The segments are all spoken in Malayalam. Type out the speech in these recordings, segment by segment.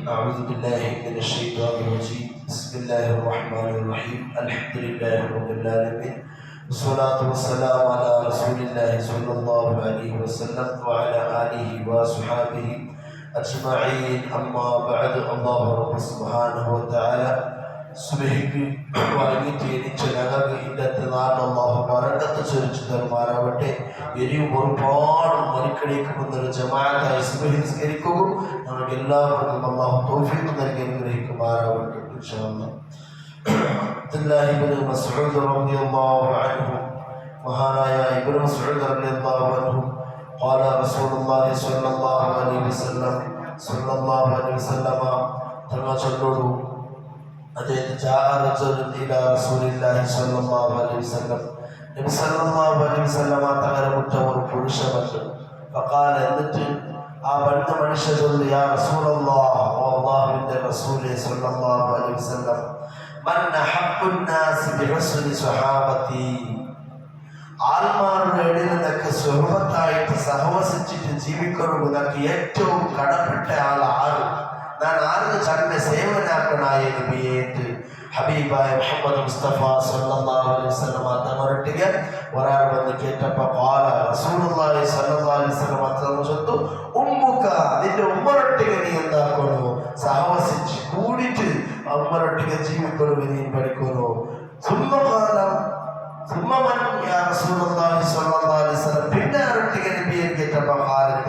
أعوذ بالله من الشيطان الرجيم بسم الله الرحمن الرحيم الحمد لله رب العالمين والصلاة والسلام على رسول الله صلى الله عليه وسلم وعلى آله وصحبه أجمعين أما بعد الله رب سبحانه وتعالى സുബഹിക്ക് വൈകിട്ട് എണീച്ച് ഞങ്ങൾക്ക് ഇന്നത്തെ നാളിൽ അല്ലാഹു ബറക്കത്ത് ചൊരിച്ചു തരുമാറാവട്ടെ. ഇനിയും ഒരുപാട് മണിക്കടിക്കുമെന്നൊരു ജമാഅത്തായി സുബഹി നിസ്കരിക്കുക നമുക്ക് എല്ലാവർക്കും അല്ലാഹു തൗഫീഖ് നൽകി അനുഗ്രഹിക്കുമാറാവട്ടെ. ഇൻഷാ അല്ലാഹ്. അബ്ദുല്ലാഹി ഇബ്നു മസ്ഊദ് റളിയല്ലാഹു അൻഹു, മഹാനായ ഇബ്നു മസ്ഊദ് റളിയല്ലാഹു അൻഹു ഖാല റസൂലുള്ളാഹി സ്വല്ലല്ലാഹു അലൈഹി വസല്ലം തങ്ങൾ ചൊല്ലുന്നു, അദ്ദേഹത്തെ തങ്ങളുടെ മുറ്റ ഒരു പുരുഷ ബന്ധു ഫഖാല, എന്നിട്ട് ആ ബന്ധ മനുഷ്യ ചൊല്ലി, യാ റസൂലല്ലാഹ്, അല്ലാഹുവിന്റെ റസൂലേ സ്വല്ലല്ലാഹു അലൈഹി വസല്ലം, മൻ അഹബ്ബുൻ നാസ് ബിഹുസ്നി സ്വഹാബതി, ആൽമാരുടെ ഇടയിൽ നിന്നൊക്കെ സുഹബത്തായിട്ട് സഹവസിച്ചിട്ട് ജീവിക്കുന്നതിനൊക്കെ ഏറ്റവും കടപ്പെട്ട ആൾ ആര്? ഞാൻ ആർക്ക് ചടങ്ങ് സേവനാക്കണായ നബിയേറ്റ് ഹബീബായ മുഹമ്മദ് മുസ്തഫ സല്ലല്ലാഹു അലൈഹി വസല്ലം തങ്ങളൊട്ടിಗೆ ഒരാൾ വന്ന് കേട്ടപ്പോൾ ഖാല റസൂലുള്ളാഹി സല്ലല്ലാഹു അലൈഹി വസല്ലം തങ്ങൾ ചൊല്ലുന്നു, ഉമ്മുക, നിന്റെ ഉമ്മറൊട്ടിಗೆ നീ എന്താക്കണോ? സഹവസിച്ച് കൂടിയിട്ട് ഉമ്മറൊട്ടിಗೆ ജീവിക്കണം നീ പഠിക്കണോ? പിന്നെ ആരൊട്ടിಗೆ നബിയെ കേട്ടപ്പോൾ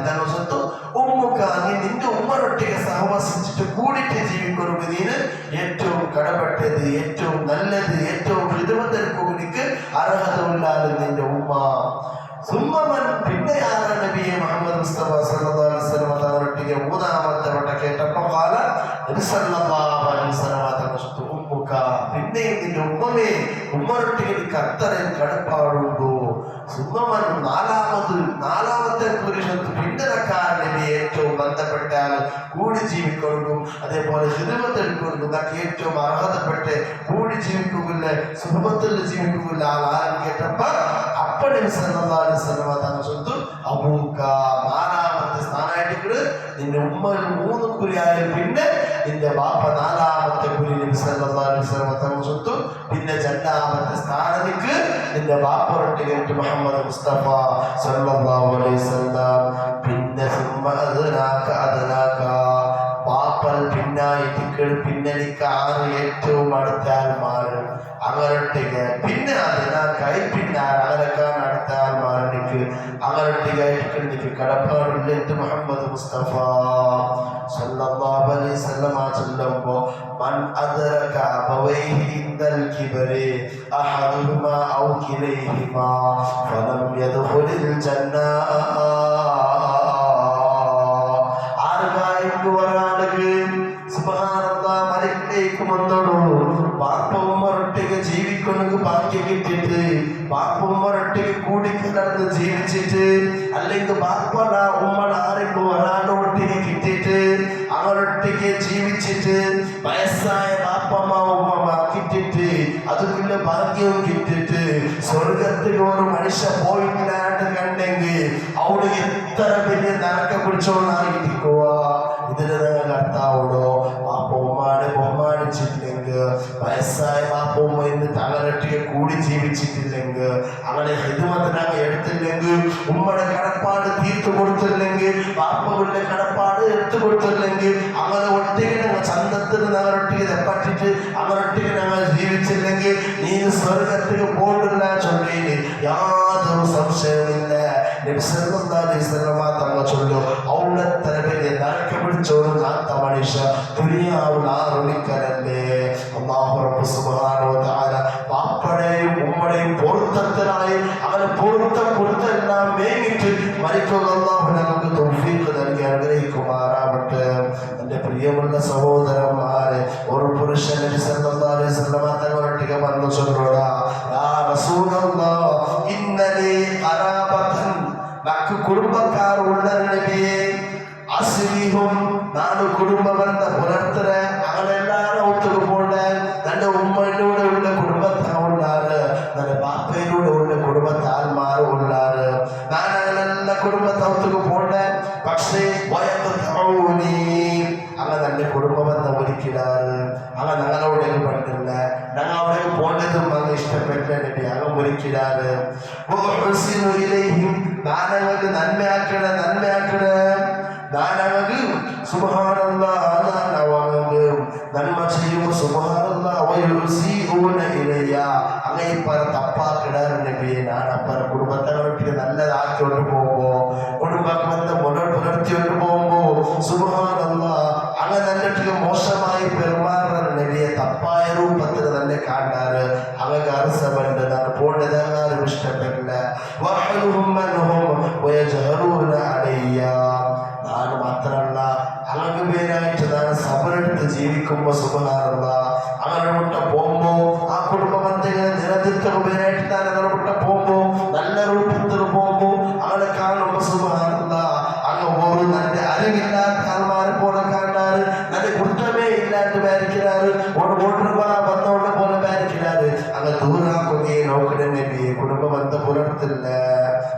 തങ്ങൾ ചൊല്ലുന്നു, ഉമ്മുക, നീ നിന്റെ ഉമ്മറൊട്ടിಗೆ സഹവസിച്ചിട്ട് കൂടിയിട്ട് ജീവിക്കണം നീന് ഏറ്റവും കടപ്പെട്ടത്, ഏറ്റവും നല്ലത്, ഏറ്റവും ഹിദമത്തിற்கு അർഹത ഇല്ലാതെ നിന്റെ ഉമ്മ. സുമ്മമൻ, പിന്നെ ആരാ നബിയെ മുഹമ്മദ് മുസ്തഫ സല്ലല്ലാഹു അലൈഹി വസല്ലം തങ്ങളൊട്ടിಗೆ മൂന്നാമത്തെ വട്ട കേട്ടപ്പോൾ ഖാല നബി സല്ലല്ലാഹു അലൈഹി വസല്ലം തങ്ങൾ ഉമ്മുക, പിന്നെ നിന്റെ ഉമ്മമേ, ഉമ്മറൊട്ടിಗೆ നിനക്ക് അത്രയും കടപ്പാടുണ്ടോ? സുമ്മമൻ, നാലാമത്തെ പുരുഷത്ത് ഭിന്നതക്കാരനെ ഏറ്റവും ബന്ധപ്പെട്ടാൽ കൂടി ജീവിക്കൊടുക്കും, അതേപോലെ ഹിദമത്തെടുക്കൊടുക്കും, നമുക്ക് ഏറ്റവും അർഹതപ്പെട്ട് കൂടി ജീവിക്കുന്നില്ല, സുഖത്തിൽ ജീവിക്കുന്നില്ല ആരും കേട്ടപ്പോ അപ്പടി സല്ലല്ലാഹു അലൈഹി വസല്ലം തങ്ങൾ ചൊല്ലുന്നു, അബൂക, നാലാമത്തെ സ്ഥാനമായിട്ട് നിന്റെ ഉമ്മ 3 കുരിയായാലും പിന്നെ നിന്റെ ബാപ്പ 4ാമത്തെ കുരി. നബി സല്ലല്ലാഹു അലൈഹി വസല്ലം തങ്ങൾ ചൊല്ലുന്നു, പിന്നെ 2ാമത്തെ സ്ഥാനത്തേക്ക് നിന്റെ ബാപ്പറൊട്ടിಗೆ മുഹമ്മദ് മുസ്തഫ സല്ലല്ലാഹു അലൈഹി വസല്ലം. പിന്നെ പാപ്പൽ പിന്നായിട്ട് പിന്നെ എനിക്ക് 6 ഏറ്റവും അടുത്ത ആൾമാര് അങ്ങനൊട്ടിಗೆ പിന്നെ അതിനാക്കായി പിന്നെ അങ്ങനെക്കാൻ അടുത്ത ആൾമാരെനിക്ക് അങ്ങനൊട്ടികായിട്ട് എനിക്ക് കടപ്പാടില്ല എന്ന് മുഹമ്മദ് മുസ്തഫ സല്ലല്ലാഹു അലൈഹി വസല്ലം ചൊല്ലുമ്പോ, മൻ അദ്റക അബവൈഹി ഇൻദൽ കിബരി അഹദുഹുമാ ഔ കിലൈഹിമാ ഫലം യദ്ഖുലിൽ ജന്ന. മലക്കിലേക്ക് വന്നോളൂ, ബാപ്പ ഉമ്മറൊട്ടിಗೆ ജീവിക്കണമെങ്കിൽ ഭാഗ്യം കിട്ടിയിട്ട് ബാപ്പ ഉമ്മറൊട്ടിಗೆ കൂടിക്കലർന്ന് ജീവിച്ചിട്ട്, അല്ലെങ്കിൽ ബാപ്പട ഉമ്മട ആരെങ്കിലും ഒരാളൊട്ടിಗೆ കിട്ടിയിട്ട് അവരൊട്ടിಗೆ ജീവിച്ചിട്ട് വയസ്സായ ബാപ്പമ്മ ഉമ്മ കിട്ടിയിട്ട് അതുക്കുള്ള ഭാഗ്യവും കിട്ടിയിട്ട് സ്വർഗത്തിൽ ഒരു മനുഷ്യ പോയിട്ടില്ലാണ്ട് കണ്ടെങ്കിൽ അവിടെ എത്ര വലിയ നരക്കം പിടിച്ചോളായിരിക്കുക. ഇതിന് കർത്താവോടോ ബാപ്പ ഉമ്മാനെ ബഹുമാനിച്ചിട്ടില്ലെങ്കിൽ, വയസ്സായ ബാപ്പ ഉമ്മ ഇന്ന് തങ്ങളൊട്ടിಗೆ കൂടി ജീവിച്ചിട്ടില്ലെങ്കിൽ, അവനെ ഹിദമത്തിനങ്ങ് എടുത്തില്ലെങ്കിൽ, ഉമ്മയുടെ കടപ്പാട് തീർത്തു കൊടുത്തില്ലെങ്കിൽ, ബാപ്പകളുടെ കടപ്പാട് എടുത്തു കൊടുത്തില്ലെങ്കിൽ, അങ്ങനെ ഒട്ടിಗೆ ഞങ്ങൾ ചന്തത്തിന് ഞങ്ങളൊട്ടിಗೆ തെപ്പറ്റിട്ട് അവരൊട്ടിಗೆ ഞങ്ങൾ ജീവിച്ചില്ലെങ്കിൽ നീ സ്വർഗത്തിൽ പോകില്ല ചൊല്ലിന് യാതൊരു സംശയമില്ല. നബി സല്ലല്ലാഹു അലൈഹി വസല്ലം തങ്ങൾ ചൊല്ലു, ഔലത്തര വലിയ നരക്കം പിടിച്ചോടുന്ന മനുഷ്യ ദുനിയാവിൽ ആരണിക്കലല്ലേ. അല്ലാഹു റബ്ബ് സുബ്ഹാനഹു വ തആല ബാപ്പയുടെയും ഉമ്മയുടെയും പൊരുത്തത്തിനായി അവരെ പൊരുത്തെല്ലാം വേങ്ങിട്ട് മരിക്കുക അല്ലാഹു നമുക്ക് തൗഫീഖ് നൽകി അനുഗ്രഹിക്കുമാറാവട്ടെ. എൻ്റെ പ്രിയമുള്ള സഹോദരന്മാരെ, ഒരു പുരുഷൻ നബി സല്ലല്ലാഹു അലൈഹി വസല്ലം തങ്ങളൊട്ടിಗೆ വന്നു ചൊല്ലുടാ, യാ റസൂലല്ലാഹ് ഇന്നലി ഖറാബതൻ, നമുക്ക് കുടുംബക്കാർ ഉള്ള നബിയെ, അസ്ലിഹും, ನಾನು കുടുംബ ബന്ധം പുലർത്തരെ, അങ്ങനെല്ലാരും ഒത്തുക പോണ്ടേ. എൻ്റെ ഉമ്മയിലൂടെ ഉള്ള കുടുംബത്താ ഉള്ളാറ്, എൻ്റെ ബാപ്പയിലൂടെ ഉള്ള കുടുംബത്താൽമാരും ഉള്ളാറ്. ഞാൻ അങ്ങനെല്ലാം നല്ല കുടുംബത്തോട്ടു പോണ്ട പക്ഷേ അങ്ങനെ നല്ല കുടുംബബന്ധം ഒരുക്കിടാറ് അങ്ങനെ ഞങ്ങളോടേക്ക് പറ്റില്ല ഞങ്ങൾ അവിടെ പോണ്ടതും അങ്ങ് ഇഷ്ടപ്പെട്ട അങ്ങ് ഒരുക്കിടാറ് ഞാനങ്ങൾക്ക് നന്മയാക്കണേ ഞാനങ്ങൾക്ക് നന്മ ചെയ്യുമ്പോ അങ്ങനെ പറ തപ്പാക്കിടാറ് നബിയെ ഞാൻ അപ്പറ കുടുംബത്തെ നല്ലതാക്കിയോട്ട് പോകുമ്പോ കുടുംബബന്ധം മുന്നോട്ട് പുലർത്തിയോട്ട് പോകുമ്പോ സുബ്ഹാനല്ലാഹ് അങ്ങനെ നല്ലിട്ട് മോശമായി പെരുമാറുന്ന നബിയെ തപ്പായ രൂപത്തിൽ തന്നെ കാണാറ് അങ്ങനെ അർസമുണ്ട് ഞാൻ പോണ്ടതാരും ഇഷ്ടപ്പെടില്ല ഞാൻ മാത്രമല്ല അങ്ങനെ പേരായിട്ട് ഞാൻ സബറെടുത്ത് ജീവിക്കുമ്പോ സുബ്ഹാനല്ലാഹ് അങ്ങനെ മുട്ട പോകുമ്പോ ആ കുടുംബ ബന്ധങ്ങളെ നിലനിർത്തുന്ന പേരായിട്ട് ഞാൻ അങ്ങനെ മുട്ട പോകുമ്പോ നല്ല രൂപത്തിൽ പോകുമ്പോ അങ്ങനെ കാണുമ്പോ സുബ്ഹാനല്ലാഹ് അങ്ങ് ഒരു നല്ല അറിവില്ലാത്ത ആൾമാരെ പോലെ കാണാറ് നല്ല കുറ്റമേ ഇല്ലാണ്ട് വരയ്ക്കാറ് ഒരു ബന്ധമുള്ള പോലെ വരയ്ക്കാറ് അങ്ങ് ദൂരാക്കുകയെ നോക്കണേ നബിയെ കുടുംബ ബന്ധം പുലർത്തില്ല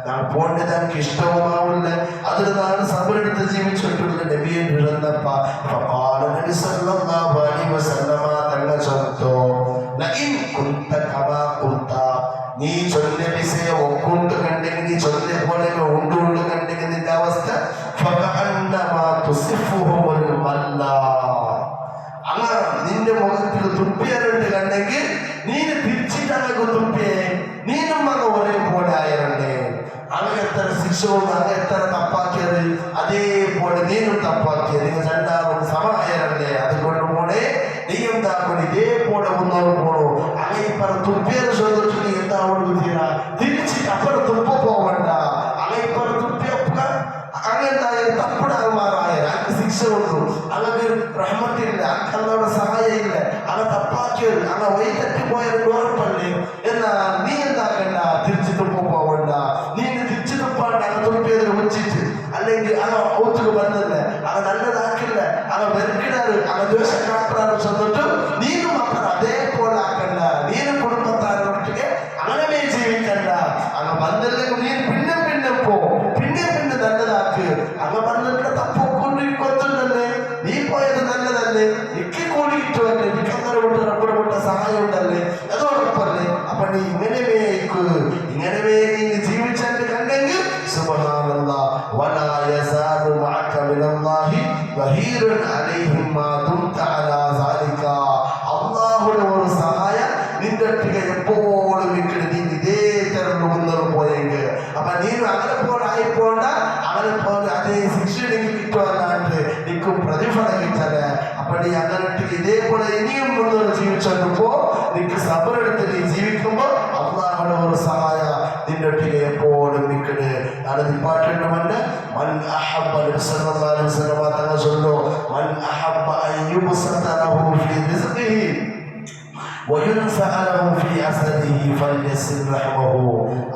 ഞാൻ പോണ്ടത് എനിക്ക് ഇഷ്ടവുമാവില്ല അതിൽ ഞാൻ സബറെടുത്ത് ജീവിച്ചിട്ടുള്ള നബിയെ ഇരുന്നപ്പ നബി സല്ലല്ലാഹു അലൈഹി വസല്ലമ തങ്ങൾ ചൊല്ലോ ലഇൻ കുന്ത കമാ കുന്ത നീ ചൊല്ലെ വിഷയ ഒക്കുണ്ട് കണ്ടെങ്കിൽ ചൊല്ലെ പോലെ ഉണ്ടുണ്ട് കണ്ടെങ്കിൽ നിന്റെ അവസ്ഥ അങ്ങനെ നിന്റെ മുഖത്തിൽ തുപ്പിയാറുണ്ട് കണ്ടെങ്കിൽ നീന് തിരിച്ചിട്ടങ്ങ് തുപ്പിയേ നീനും അങ്ങ് ഒരേപോലെ ആയറണ്ടേ അങ്ങനെ എത്ര ശിക്ഷവും അങ്ങ് എത്ര തപ്പാക്കിയത് അതേപോലെ നീനും തപ്പാക്കിയത് നിങ്ങൾ രണ്ടാളും സമമായറല്ലേ അതുകൊണ്ട് പോണേ നീയും താക്കൊണ്ട് ഇതേപോലെ മുന്നോട്ട് പോണോ അങ്ങനെ പറ തുപ്പിയത് ചോദിച്ചിട്ട് എന്താ തീര തിരിച്ചിട്ട് അപ്പുറം തുപ്പ പോകണ്ട അങ്ങനെ പറ തുപ്പിയപ്പ അങ്ങനത്തെ തപ്പിടാമാറായ അങ്ങ് ശിക്ഷ കൊണ്ടു അങ്ങനെ റഹ്മത്തില്ല അങ്ങയുടെ സഹായം ഇല്ല അങ്ങ് തപ്പാക്കിയത് അങ്ങ് വഴി തെറ്റിപ്പോയത് ഉറപ്പല്ലേ എന്നാ നീ എന്താക്കണ്ട തിരിച്ചു തുപ്പ പോകണ്ട നീ തിരിച്ചു തുപ്പാണ്ട് അങ്ങ് തുപ്പിയതിൽ വെച്ചിട്ട് അല്ലെങ്കിൽ അങ്ങ് ഔത്തുക വന്നല്ലേ അങ്ങ് നല്ലതാക്കില്ല അങ്ങ് വെറുക്കിടാറ് അങ്ങ് ദ്വേഷം കാട്ടാറ് ചെന്നിട്ട് നീനും മക്കൾ അതേപോലെ ആക്കണ്ട നീനും കുടുംബത്താരൊട്ടിಗೆ അങ്ങനെ ജീവിക്കണ്ട അങ്ങ് വന്നില്ലെങ്കിൽ നീ പിന്നെ പോ പിന്നെ നല്ലതാക്ക് അങ്ങ് വന്നിട്ട് തപ്പ് കൊണ്ടിരിക്കൊത്തുണ്ടല്ലേ നീ പോയത് നല്ലതല്ലേ എനിക്ക് കൂടി കിട്ടുമല്ലേ എനിക്ക് അങ്ങനെ വിട്ട് റബ്ബർ വിട്ട സഹായം ഉണ്ടല്ലേ അതോടൊപ്പല്ലേ അപ്പൊ നീ ഇങ്ങനെ നീ ജീവിച്ചെന്ന് കണ്ടെങ്കിൽ സുബ്ഹാനല്ലാഹ് വലാ യസാദു മഅക മിനല്ലാഹി വഹീറുൻ അലൈഹിം മാ ദുംത അലാ സാലിക അല്ലാഹുവിന്റെ ഒരു സഹായം നിന്റെ അടുത്ത് എപ്പോഴും നിൽക്കണം നീ ഇതേ തരം മുന്നോട്ട് പോയെങ്കിൽ അപ്പൊ നീ അങ്ങനെ പോണ്ട അങ്ങനെ പോലെ അതേ ശിക്ഷ എനിക്ക് കിട്ടുവാനായിട്ട് നിൽക്കും പ്രതിഫലം കിട്ടല് അപ്പൊ നീ അങ്ങനെ ഇതേപോലെ ഇനിയും മുന്നോട്ട് ജീവിച്ചപ്പോ നിനക്ക് സബറെടുത്ത് നീ ജീവിക്കുമ്പോ അള്ളാഹുവിന്റെ ഒരു സഹായ നിന്റെ ഒട്ടിಗೆ എപ്പോഴും നിൽക്കണ് ഞാനത് പാട്ടിട്ടുമുണ്ട് മൻ അഹബ്ബ നബി സല്ലല്ലാഹു അലൈഹി വസല്ലം തങ്ങൾ ചൊല്ലു മൻ അഹബ്ബ അൻ യുബ്സത ലഹു ഫീ റിസ്ഖിഹി وينفع له في أثره فليصل رحمه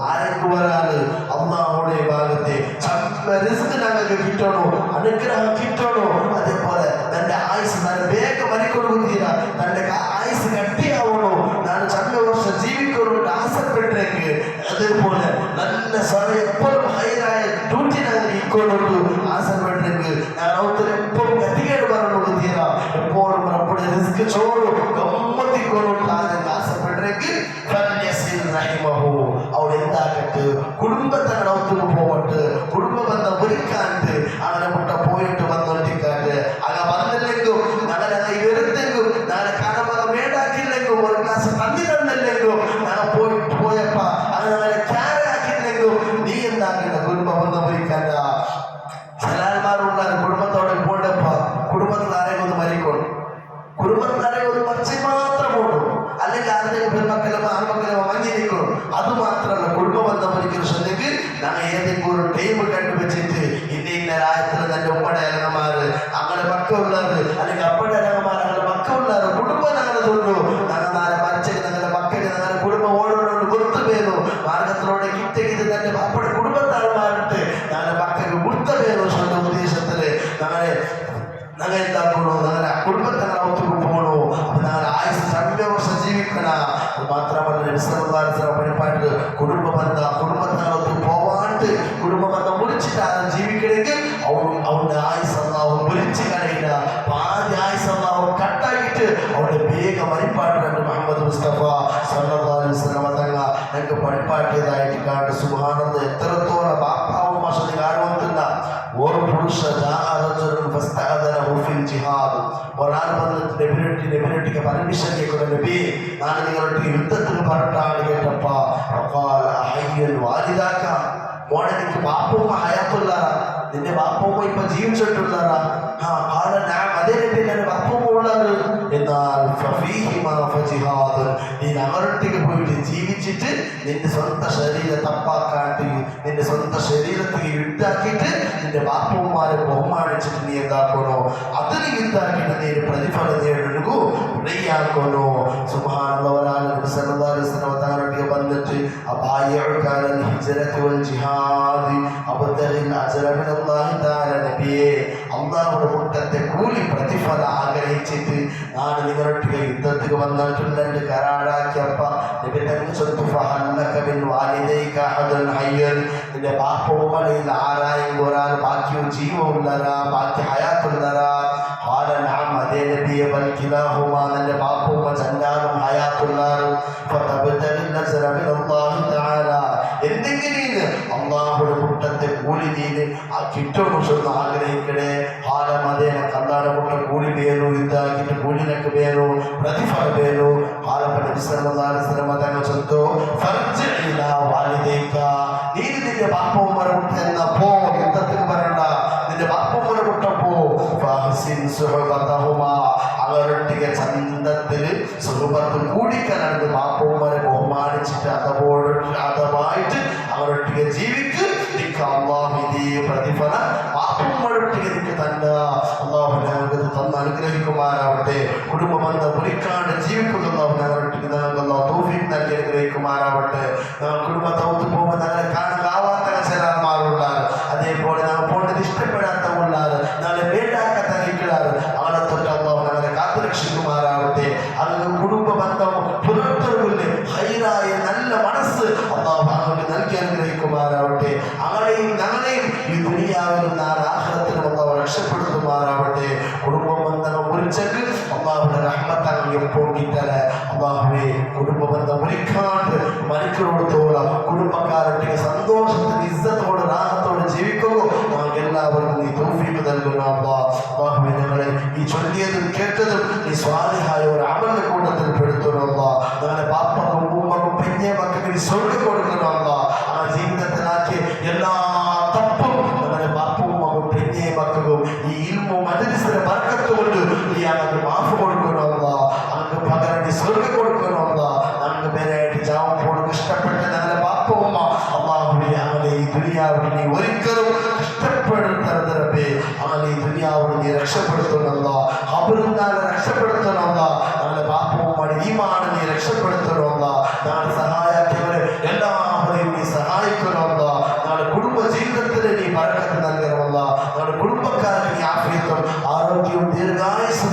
ആരെങ്കിലും ഒരാള് അള്ളാഹുവിന്റെ ഭാഗത്തെ റിസ്ക് ഞങ്ങൾക്ക് കിട്ടണോ അനുഗ്രഹം കിട്ടണോ അതേപോലെ തന്റെ ആയുസ് നല്ല വേഗം മരിക്കൊടുക്കുന്നില്ല തന്റെ ആയുസ് കട്ടിയാവണോ ഞാൻ 100 വർഷം ജീവിക്കണോട്ട് ആശപ്പെട്ടെങ്കിൽ അതേപോലെ നല്ല സമയം എപ്പോഴും ഹൈറായ ഡ്യൂട്ടി ഞങ്ങൾക്ക് ഇക്കൊണ്ടു ആശപ്പെട്ടെങ്കിൽ ഞാൻ അവത്തിന് എപ്പോഴും ഗതികേട് പറഞ്ഞു തീരാ എപ്പോഴും നമ്മുടെ റിസ്ക് ചോറും ഗമ്മത്തിക്കൊണ്ടു ആശപ്പെട്ടെങ്കിൽ അവൾ എന്താകട്ട് കുടുംബത്തങ്ങളുടെ ഒത്തുക പോവട്ട് കുടുംബ ബന്ധം ഒരുക്കാണ്ട് അങ്ങനെ മുട്ട പോയിട്ട് വന്നോട്ടിക്കാണ്ട് അങ്ങനെ വന്നില്ലെങ്കും ഞങ്ങളെ വരുത്തെങ്കും ഞങ്ങളെ കടമക മേടാക്കില്ലെങ്കും ഒരു ക്ലാസ് തന്നി തന്നില്ലെങ്കും ഞങ്ങൾ പോയപ്പ അങ്ങനെ ഞങ്ങളെ ക്യാരാക്കില്ലെങ്കും നീ എന്താക്കണ്ട കുടുംബ ബന്ധം ഒരുക്കണ്ട ചിലന്മാരുള്ള കുടുംബത്തോടെ പോണ്ടപ്പ കുടുംബത്തിൽ ആരെയും ഒന്ന് മരിക്കണം കുടുംബത്തിൽ ആരെയും ഒന്ന് മറിച്ച് മാത്രം പോകണം അല്ലെങ്കിൽ ആരുടെയും പെൺമക്കളോ ആൺമക്കളോ മഞ്ഞിരിക്കണം അത് മാത്രമല്ല കുടുംബ ബന്ധം ഒരിക്കലും ശ്രദ്ധിക്ക് ഞങ്ങൾ ഏതെങ്കിലും ഒരു ടൈം കണ്ടുവച്ചിട്ട് ഇന്ന രാജ്യത്തിൽ തന്റെ ഉമ്മയുടെ അലങ്ങന്മാര് അങ്ങനെ മക്കളുള്ളത് അല്ലെങ്കിൽ അപ്പയുടെ അലങ്ങന്മാർ അങ്ങനെ മക്കളുള്ളത് കുടുംബം ഞങ്ങളെ തൊണ്ടു ഞങ്ങൾ നാളെ മരിച്ചെങ്കിൽ ഞങ്ങളുടെ മക്കൾക്ക് ഞങ്ങളുടെ കുടുംബം ഓരോരോട് ഗുർത്തുവേനു മാർഗത്തിലൂടെ കിട്ടിയത് തന്റെ അപ്പയുടെ കുടുംബത്താൾമാരിട്ട് ഞങ്ങളുടെ മക്കൾക്ക് ഗുർത്തുവേനു സ്വന്തം ഉദ്ദേശത്തില് ഞങ്ങളെ എന്താക്കണോ ഞങ്ങളുടെ കുടുംബത്തെ ഒത്തുకు പോകണോ അപ്പൊ ഞങ്ങളുടെ ആയുസ് 100 വർഷം ജീവിക്കണ അത് മാത്രമല്ല പരിപാടികൾ കുടുംബ ബന്ധ കുടുംബത്തിനകത്ത് പോവാണ്ട് വിട്ട് കുടുംബബന്ധം മുറിച്ചിട്ട് ജീവിക്കണമെങ്കിൽ അവന്റെ ആയുസ് അല്ലാഹു മുറിച്ച് കളയില്ല. പാതി ആയുസ് അല്ലാഹു കട്ടാക്കിയിട്ട് അവന്റെ വേഗം വഴിപാട്ടിലുണ്ട്. മുഹമ്മദ് മുസ്തഫ സല്ലല്ലാഹു അലൈഹി വസല്ലം തങ്ങൾ ഞങ്ങൾക്ക് പണിപ്പാട്ടിയതായിട്ട് കാണും. സുബ്ഹാനല്ലാഹ് എത്രത്തോളം ബാപ്പാവും മസദി കാണുന്നില്ല. ഒരു പുരുഷ ഒരാൾ വന്നിട്ട് നബിനൊട്ടിക്ക് പെർമിഷൻ കേൾക്കുന്ന നബി ഞാൻ നിങ്ങളുടെ യുദ്ധത്തിന് പറഞ്ഞിട്ടാണ് കേട്ടപ്പ മോനെ നിനക്ക് ബാപ്പുമ്മ ഹയാത്തുള്ളാറാ, നിന്റെ ബാപ്പുമ്മ ഇപ്പൊ ജീവിച്ചിട്ടുള്ളാറാ? അതേ നബി എന്റെ ബാപ്പുമ്മ ഉള്ളത്. എന്നാൽ നീ അവരൊട്ടിക്ക് പോയിട്ട് ജീവിച്ചിട്ട് നിന്റെ സ്വന്തം ശരീരം തപ്പാക്കാണ്ട് നിന്റെ സ്വന്തം ശരീരത്തിൽ യുദ്ധാക്കിയിട്ട് നിന്റെ ബാപ്പുമാരെ ബഹുമാനിച്ചിട്ട് നീ എന്താക്കണോ? അതിന് യുദ്ധാക്കിയിട്ട് നീ പ്രതിഫലം നേടുകൂ റെയ്യാക്കണോ? സുബ്ഹാനല്ലാഹ് സല്ലല്ലാഹു അലൈഹി വസല്ലം തങ്ങളൊക്കെ വന്നിട്ട് അബായഉകാലൽ ഹിജ്റത്ത് വൽ ജിഹാദ് അബ്തഗിൽ അജ്റ മിനല്ലാഹി തആല നബിയേ, അല്ലാഹുവിന്റെ മുറ്റത്തെ കൂലി പ്രതിഫലം ആഗ്രഹിച്ചിട്ട് ഞാൻ നിങ്ങളൊട്ടിಗೆ യുദ്ധത്തിന് വന്നിട്ടുണ്ട് കരാറാക്കിയപ്പ നബി തങ്ങൾ ചൊല്ലുന്നു ഫഹല്ലക ബിൽ വാലിദൈക അഹദൻ ഹയ്യൻ, നിന്റെ ബാപ്പുമ്മയിൽ ആരായെങ്കിലും ഒരാൾ ബാക്കിയോ ജീവമുള്ളരാ, ബാക്കി ഹയാത്തുള്ളരാ? ഖാല നഅം, അതേ നബിയെ, ബൽ കിലാഹുമാ, നിന്റെ ബാപ്പുമ്മ ജന്നാലും ഹയാത്തുള്ളാരും. ഫതബ്തഗിൽ അജ്റ മിനല്ലാഹി തആല, എന്തെങ്കിലും അള്ളാഹുടെ മുട്ടത്തെ കൂലി നീന് ആ കിട്ടണമെന്ന് ആഗ്രഹിക്കണേ. ഹാലം അതേ കല്ലാട മുട്ട കൂലി വേണു, ഇതാക്കിട്ട് കൂലിനൊക്കെ വേണു, പ്രതിഫലം വേണു. നീ നിന്റെ ബാപ്പുമ്മരെ മുട്ട എന്നാ പോ, യുദ്ധത്തിന് വരണ്ട, നിന്റെ ബാപ്പുമ്മരെ മുട്ട പോ. അവരൊട്ടിಗೆ ചന്തത്തില് സുഹൃത്ത് കൂടിക്കലർന്ന് ബാപ്പുമ്മരെ ബഹുമാനിച്ചിട്ട് അതമായിട്ട് അവരൊട്ടിಗೆ ജീവിക്ക്. പ്രതിഫലം ബാപ്പുമ്മരൊട്ടിಗೆ നിനക്ക് തന്നെ അള്ളാഹു ഞങ്ങൾക്ക് തന്ന് അനുഗ്രഹിക്കുമാറാവട്ടെ. കുടുംബ ബന്ധം മുറിക്കാണ്ട് ജീവിക്കുക ഞങ്ങളൊട്ടിಗೆ ഞങ്ങൾക്ക് തൗഫീഖ് നൽകി അനുഗ്രഹിക്കുമാറാവട്ടെ. കുടുംബത്തെ ഒത്തു പോകുമ്പോൾ ഞങ്ങളെ കാണാവാത്ത ചിലന്മാരുള്ളാറ്, അതേപോലെ ഞങ്ങൾ പോണ്ടത് ഇഷ്ടപ്പെടാത്ത ഉള്ളാറ്, ഞങ്ങളെ വേണ്ടാക്കാത്ത നിൽക്കാറ്, അവളെ തൊട്ട് അള്ളാഹു ഞങ്ങളെ കാത്തുരക്ഷിക്കുമാറാവട്ടെ. അങ്ങനെ കുടുംബ ബന്ധം പുലർത്തലിന്റെ ഹൈറായ നല്ല മനസ്സ് അള്ളാഹു ഞങ്ങൾക്ക് നൽകി അനുഗ്രഹിക്കുമാറാവട്ടെ. ഞങ്ങളെയും ഈ ദുനിയാവിലും നാളെ ആഖിറത്തിലും അള്ളാഹു രക്ഷപ്പെടുത്തുമാറാവട്ടെ. കുടുംബ ബന്ധം മുറിച്ചെങ്കിൽ അള്ളാഹുവിന്റെ റഹ്മത്ത് എപ്പോൾ കിട്ടല. അള്ളാഹുവേ, കുടുംബ ബന്ധം മുറിക്കാണ്ട് മരിക്കോടത്തോളം കുടുംബക്കാരൊട്ടിಗೆ സന്തോഷത്തിന് ഇസ്സത്തോടെ റാഹത്തോടെ ജീവിക്കുന്നു. ഞങ്ങൾക്ക് എല്ലാവർക്കും നീ തൗഫീഖ് നൽകുന്നു. അള്ളാഹുവേ, ഞങ്ങളെ ഈ ചൊല്ലിയതും കേട്ടതും നീ സ്വാലിഹായ ഒരു അമലിന്റെ കൂട്ടത്തിൽ പെടുത്തുന്നു. ഞങ്ങളെ ബാപ്പക്കും ഉമ്മക്കും പെഞ്ഞെ മക്കൾക്ക് നീ സ്വർഗ്ഗം കൊടുക്കുന്നു. ആ ജീവിതത്തിലാക്കി എല്ലാ തപ്പും ഞങ്ങളുടെ ബാപ്പും മകളും പെഞ്ഞെ മക്കളും ഈ ഇൽമോ മജ്‌ലിസിന്റെ ബർക്കത്ത് കൊണ്ട് നീ അവർക്ക് മാഫ് കൊടുക്കുന്നു. അവർക്ക് പകരം നീ സ്വർഗ്ഗം കൊടുക്കുന്നു. നമുക്ക് പേരായിട്ട് ജാവുമ്പോൾ ഇഷ്ടപ്പെട്ട ഞങ്ങളുടെ ബാപ്പുമ്മ അള്ളാഹുവേ, അവനെ ഈ ദുനിയാവിൽ നീ ഒരിക്കലും ഇഷ്ടപ്പെടുത്തരുതേ. അവനെ ഈ ദുനിയാവിൽ നീ രക്ഷപ്പെടുത്തുന്ന അവരുന്നാലെ രക്ഷപ്പെടുത്തണം. ഞങ്ങളുടെ ബാപ്പുമ്മയുടെ ഈമാനെ നീ രക്ഷപ്പെടുത്തണം. ഞങ്ങളുടെ സഹായത്തിവരെ എല്ലാവരെയും നീ സഹായിക്കണം. ഞങ്ങളുടെ കുടുംബ ജീവിതത്തിന് നീ ബർക്കത്ത് നൽകണം. ഞങ്ങളുടെ കുടുംബക്കാർക്ക് നീ ആഫിയത്തും ആരോഗ്യവും ദീർഘായുസ്സും